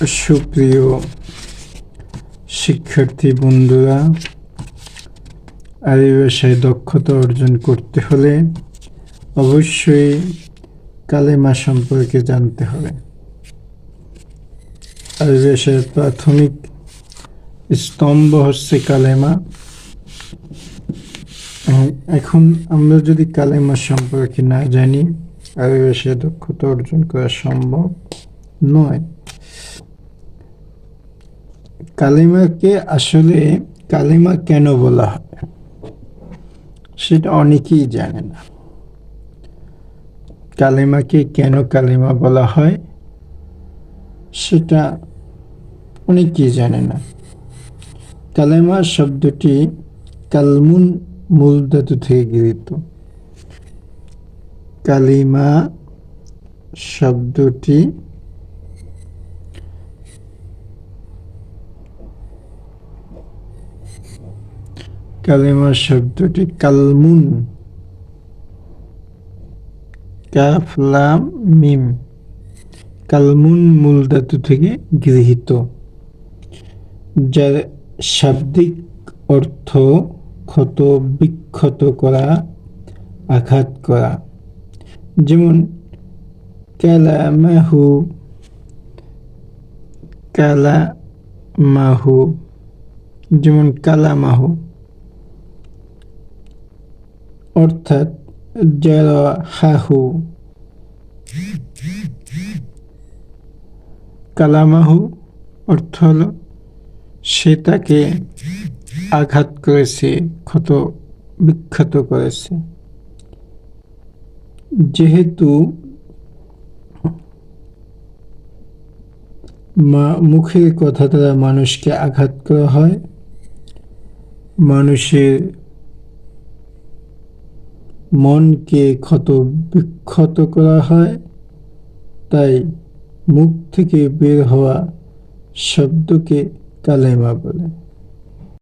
সুপ্রিয় শিক্ষার্থী বন্ধুরা, আরবি ভাষায় দক্ষতা অর্জন করতে হলে অবশ্যই কালেমা সম্পর্কে জানতে হবে। আরবি ভাষার প্রাথমিক স্তম্ভ হচ্ছে কালেমা। এখন আমরা যদি কালেমা সম্পর্কে না জানি, আরবি ভাষায় দক্ষতা অর্জন করা সম্ভব নয়। কালেমাকে আসলে কালেমা কেন বলা হয় সেটা অনেকেই জানে না। কালেমাকে কেন কালেমা বলা হয় সেটা অনেকেই জানে না। কালেমা শব্দটি কালমুন মূল ধাতু থেকে গৃহীত। কালিমা শব্দটি কালমুন, কাফ লাম মিম, কালমুন মূল ধাতু থেকে গৃহীত, যার শাব্দিক অর্থ ক্ষত বিক্ষত করা, আঘাত করা। যেমন কালামাহু, যেমন কালামাহু অর্থাৎ জারাহাহু। কালামাহু অর্থ হলো সে তাকে আঘাত করেছে, ক্ষত বিক্ষত করেছে। যেহেতু মুখের কথা দ্বারা মানুষকে আঘাত করা হয়, মানুষের মনকে ক্ষত বিক্ষত করা হয়, তাই মুখ থেকে বের হওয়া শব্দকে কালেমা বলে।